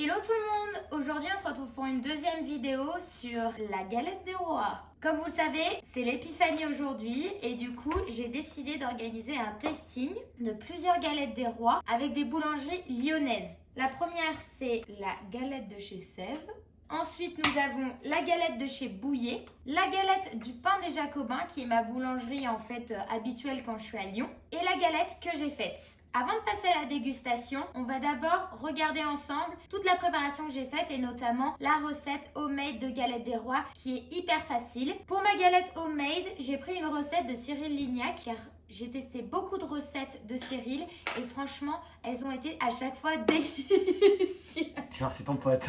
Hello tout le monde! Aujourd'hui on se retrouve pour une deuxième vidéo sur la galette des rois. Comme vous le savez, c'est l'épiphanie aujourd'hui et du coup j'ai décidé d'organiser un tasting de plusieurs galettes des rois avec des boulangeries lyonnaises. La première c'est la galette de chez Sèvres. Ensuite nous avons la galette de chez Bouillet, la galette du pain des Jacobins qui est ma boulangerie en fait habituelle quand je suis à Lyon et la galette que j'ai faite. Avant de passer à la dégustation, on va d'abord regarder ensemble toute la préparation que j'ai faite et notamment la recette homemade de galette des rois qui est hyper facile. Pour ma galette homemade, j'ai pris une recette de Cyril Lignac car j'ai testé beaucoup de recettes de Cyril et franchement, elles ont été à chaque fois délicieuses. Genre c'est ton pote.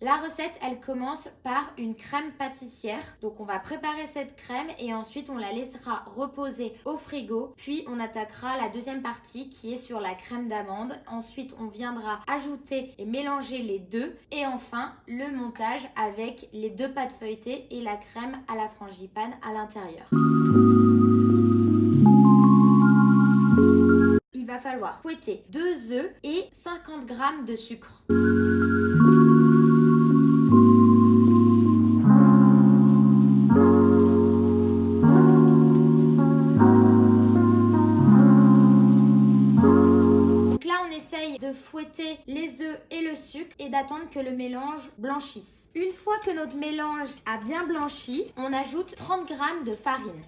La recette, elle commence par une crème pâtissière. Donc on va préparer cette crème et ensuite on la laissera reposer au frigo. Puis on attaquera la deuxième partie qui est sur la crème d'amande. Ensuite on viendra ajouter et mélanger les deux. Et enfin le montage avec les deux pâtes feuilletées et la crème à la frangipane à l'intérieur. Il va falloir fouetter 2 œufs et 50 g de sucre. De fouetter les œufs et le sucre et d'attendre que le mélange blanchisse. Une fois que notre mélange a bien blanchi, on ajoute 30 g de farine.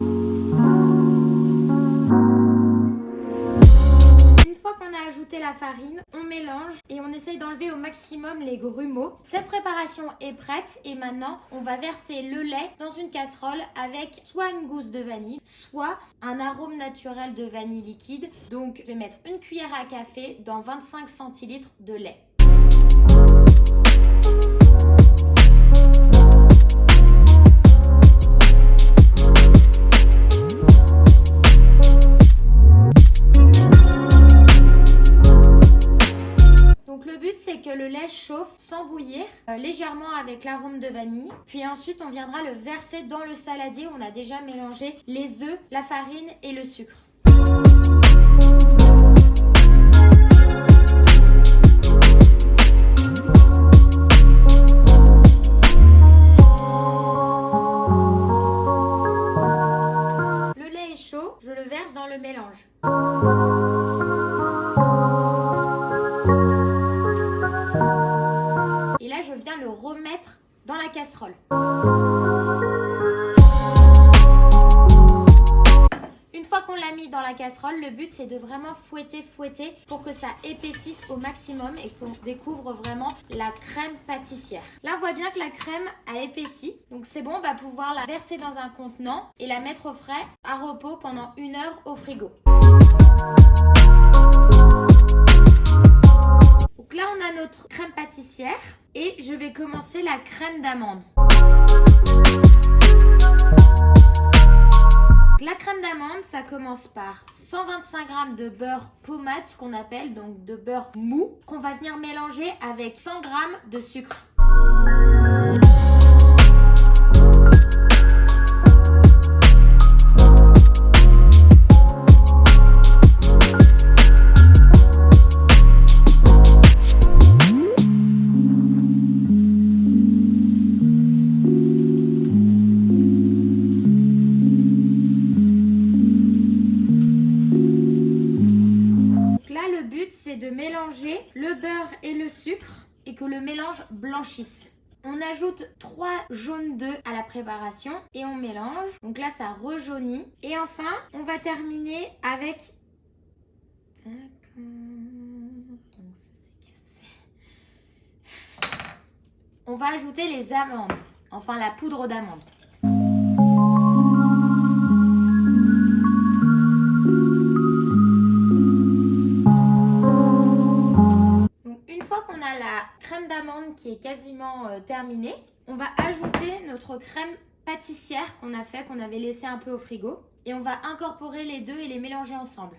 Une fois qu'on a ajouté la farine, on mélange et on essaye d'enlever au maximum les grumeaux. Cette préparation est prête et maintenant on va verser le lait dans une casserole avec soit une gousse de vanille, soit un arôme naturel de vanille liquide. Donc je vais mettre une cuillère à café dans 25 centilitres de lait. Le lait chauffe sans bouillir, légèrement avec l'arôme de vanille. Puis ensuite, on viendra le verser dans le saladier où on a déjà mélangé les œufs, la farine et le sucre. Le lait est chaud, je le verse dans le mélange. Et là, je viens le remettre dans la casserole. Une fois qu'on l'a mis dans la casserole, le but c'est de vraiment fouetter pour que ça épaississe au maximum et qu'on découvre vraiment la crème pâtissière. Là, on voit bien que la crème a épaissi. Donc c'est bon, on va pouvoir la verser dans un contenant et la mettre au frais à repos pendant 1 heure au frigo. Donc là, on a notre crème pâtissière et je vais commencer la crème d'amande. La crème d'amande, ça commence par 125 g de beurre pommade, ce qu'on appelle donc de beurre mou, qu'on va venir mélanger avec 100 g de sucre. C'est de mélanger le beurre et le sucre et que le mélange blanchisse. On ajoute 3 jaunes d'œufs à la préparation et on mélange. Donc là, ça rejaunit. Et enfin, on va terminer avec... On va ajouter les amandes. Enfin, la poudre d'amande. La crème d'amande qui est quasiment terminée, on va ajouter notre crème pâtissière qu'on a fait, qu'on avait laissé un peu au frigo et on va incorporer les deux et les mélanger ensemble.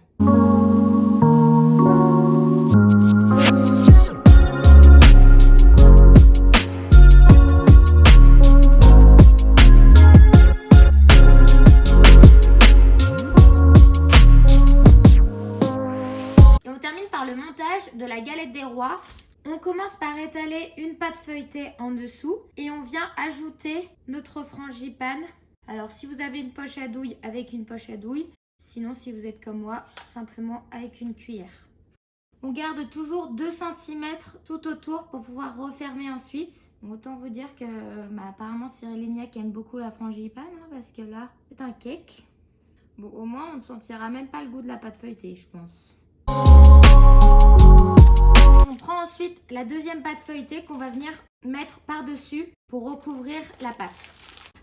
montage de la galette des rois, on commence par étaler une pâte feuilletée en dessous et on vient ajouter notre frangipane. Alors si vous avez une poche à douille, avec une poche à douille. Sinon, si vous êtes comme moi, simplement avec une cuillère. On garde toujours 2 cm tout autour pour pouvoir refermer ensuite. Autant vous dire que apparemment Cyril Lignac aime beaucoup la frangipane, hein, parce que là, c'est un cake. Bon, au moins, on ne sentira même pas le goût de la pâte feuilletée, je pense. On prend ensuite la deuxième pâte feuilletée qu'on va venir mettre par-dessus pour recouvrir la pâte.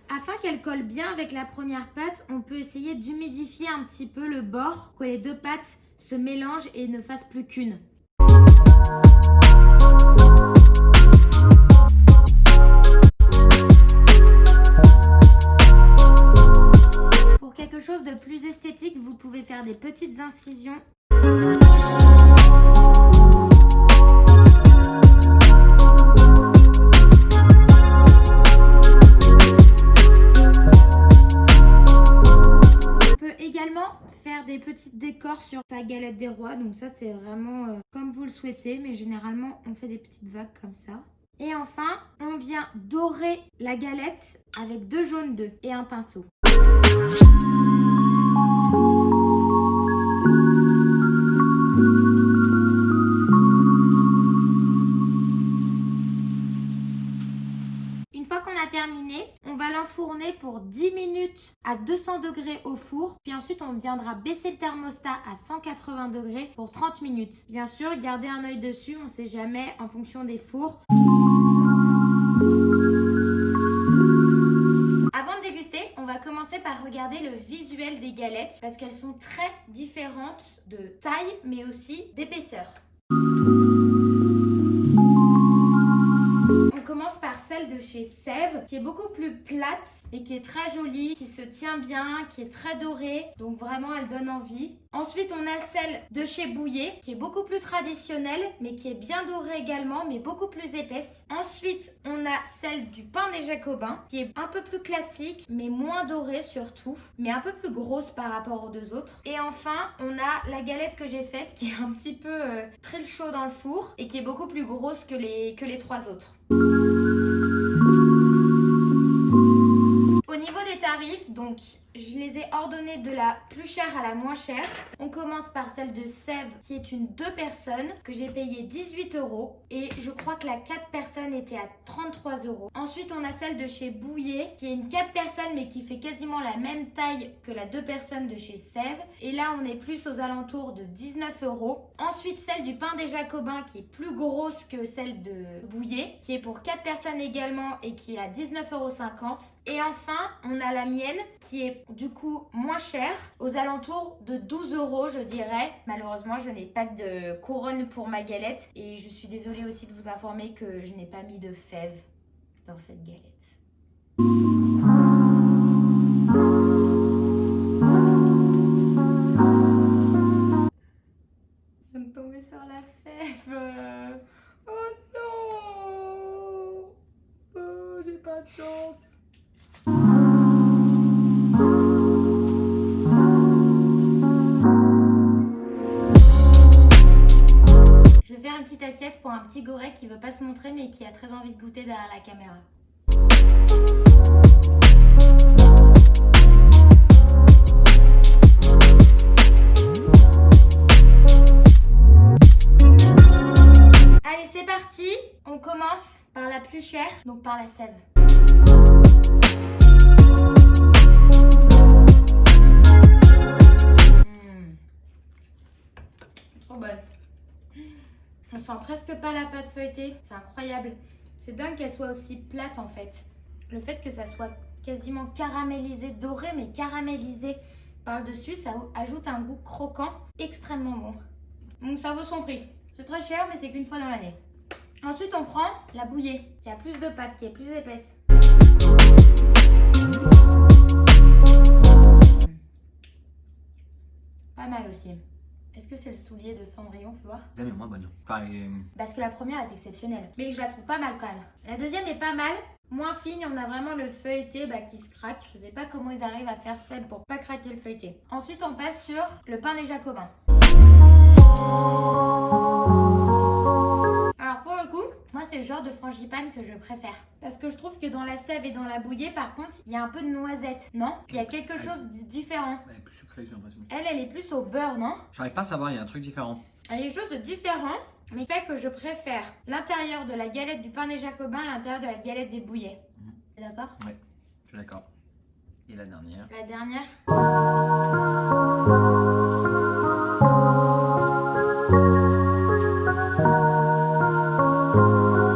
Afin qu'elle colle bien avec la première pâte, on peut essayer d'humidifier un petit peu le bord, pour que les deux pâtes se mélangent et ne fassent plus qu'une. Pour quelque chose de plus esthétique, vous pouvez faire des petites incisions. Faire des petites décors sur sa galette des rois, donc ça c'est vraiment comme vous le souhaitez, mais généralement on fait des petites vagues comme ça. Et enfin on vient dorer la galette avec 2 jaunes d'œufs et un pinceau. Terminé, on va l'enfourner pour 10 minutes à 200 degrés au four, puis ensuite on viendra baisser le thermostat à 180 degrés pour 30 minutes. Bien sûr, gardez un œil dessus, on ne sait jamais en fonction des fours. Avant de déguster, on va commencer par regarder le visuel des galettes parce qu'elles sont très différentes de taille mais aussi d'épaisseur. On commence par celle de chez Sève qui est beaucoup plus plate et qui est très jolie, qui se tient bien, qui est très dorée, donc vraiment elle donne envie. Ensuite on a celle de chez Bouillet qui est beaucoup plus traditionnelle mais qui est bien dorée également mais beaucoup plus épaisse. Ensuite on a celle du pain des Jacobins qui est un peu plus classique mais moins dorée surtout, mais un peu plus grosse par rapport aux deux autres. Et enfin on a la galette que j'ai faite qui est un petit peu pris le chaud dans le four et qui est beaucoup plus grosse que les 3 autres. Au niveau des tarifs, donc je les ai ordonnés de la plus chère à la moins chère. On commence par celle de Sève qui est une 2 personnes que j'ai payé 18 € et je crois que la 4 personnes était à 33 €. Ensuite on a celle de chez Bouillet qui est une 4 personnes mais qui fait quasiment la même taille que la 2 personnes de chez Sève et là on est plus aux alentours de 19 €. Ensuite celle du pain des Jacobins qui est plus grosse que celle de Bouillet qui est pour 4 personnes également et qui est à 19,50 €. Et enfin on a la mienne qui est du coup moins cher, aux alentours de 12 € je dirais. Malheureusement je n'ai pas de couronne pour ma galette et je suis désolée aussi de vous informer que je n'ai pas mis de fèves dans cette galette. Je viens de tomber sur la fève. Oh non. Oh, j'ai pas de chance. Je vais faire une petite assiette pour un petit goré qui veut pas se montrer mais qui a très envie de goûter derrière la caméra. Allez, c'est parti. On commence par la plus chère, donc par la Sève. Trop bonne. On sent presque pas la pâte feuilletée, c'est incroyable. C'est dingue qu'elle soit aussi plate en fait. Le fait que ça soit quasiment caramélisé, doré mais caramélisé par le dessus, ça ajoute un goût croquant extrêmement bon. Donc ça vaut son prix. C'est très cher mais c'est qu'une fois dans l'année. Ensuite on prend la Bouillet qui a plus de pâte, qui est plus épaisse. Pas mal aussi. Est-ce que c'est le soulier de Cendrillon, tu vois? Mais moins bonne. Enfin, Parce que la première est exceptionnelle. Mais je la trouve pas mal quand même. La deuxième est pas mal. Moins fine, on a vraiment le feuilleté qui se craque. Je sais pas comment ils arrivent à faire celle pour pas craquer le feuilleté. Ensuite, on passe sur le pain des Jacobins. Moi, c'est le genre de frangipane que je préfère. Parce que je trouve que dans la sève et dans la bouillée, par contre, il y a un peu de noisette, non? Il y a quelque chose de différent. Elle est plus sucrée, j'ai l'impression. Elle est plus au beurre, non? J'arrive pas à savoir, il y a un truc différent. Il y a quelque chose de différent, mais fait que je préfère l'intérieur de la galette du pain des Jacobins à l'intérieur de la galette des bouillets. T'es d'accord? Ouais, je suis d'accord. Et la dernière? La dernière.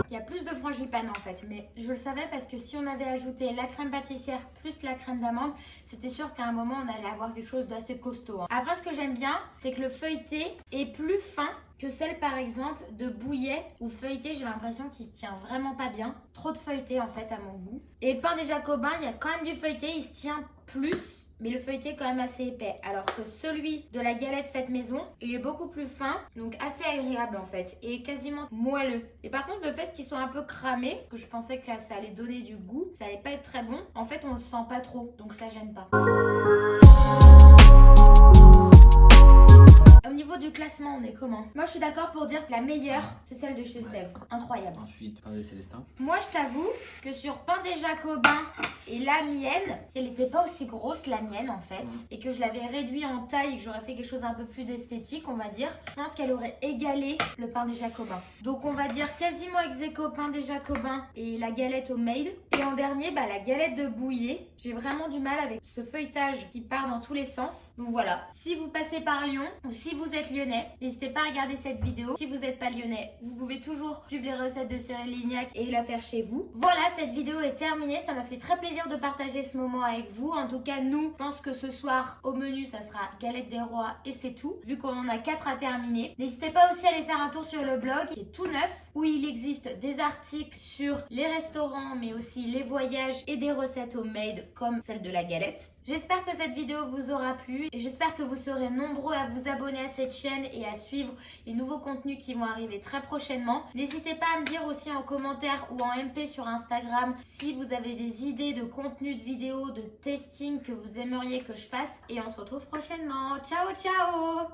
Il y a plus de frangipane en fait, mais je le savais parce que si on avait ajouté la crème pâtissière plus la crème d'amande, c'était sûr qu'à un moment on allait avoir quelque chose d'assez costaud. Après, ce que j'aime bien, c'est que le feuilleté est plus fin que celle par exemple de Bouillet, où le feuilleté, j'ai l'impression qu'il se tient vraiment pas bien. Trop de feuilleté en fait à mon goût. Et le pain des Jacobins, il y a quand même du feuilleté, il se tient plus, mais le feuilleté est quand même assez épais. Alors que celui de la galette faite maison, il est beaucoup plus fin, donc assez agréable en fait, et quasiment moelleux. Et par contre, le fait qu'il soit un peu cramé, que je pensais que ça allait donner du goût, ça allait pas être très bon, en fait on le sent pas trop, donc ça gêne pas. Au niveau du classement, on est comment? Moi, je suis d'accord pour dire que la meilleure, c'est celle de chez Sèvres. Incroyable. Ensuite, pain des Célestins. Moi, je t'avoue que sur pain des Jacobins et la mienne, si elle n'était pas aussi grosse, la mienne, en fait, et que je l'avais réduit en taille et que j'aurais fait quelque chose un peu plus d'esthétique, on va dire, je pense qu'elle aurait égalé le pain des Jacobins. Donc, on va dire quasiment ex aequo pain des Jacobins et la galette homemade. Et en dernier, la galette de Bouillet. J'ai vraiment du mal avec ce feuilletage qui part dans tous les sens. Donc voilà, si vous passez par Lyon ou si vous êtes lyonnais, n'hésitez pas à regarder cette vidéo. Si vous n'êtes pas lyonnais, vous pouvez toujours suivre les recettes de Cyril Lignac et la faire chez vous. Voilà, cette vidéo est terminée. Ça m'a fait très plaisir de partager ce moment avec vous. En tout cas, nous, je pense que ce soir, au menu, ça sera galette des rois et c'est tout, vu qu'on en a 4 à terminer. N'hésitez pas aussi à aller faire un tour sur le blog, qui est tout neuf, où il existe des articles sur les restaurants, mais aussi les voyages et des recettes homemade, comme celle de la galette. J'espère que cette vidéo vous aura plu et j'espère que vous serez nombreux à vous abonner à cette chaîne et à suivre les nouveaux contenus qui vont arriver très prochainement. N'hésitez pas à me dire aussi en commentaire ou en MP sur Instagram si vous avez des idées de contenu de vidéos, de testing que vous aimeriez que je fasse. Et on se retrouve prochainement. Ciao, ciao!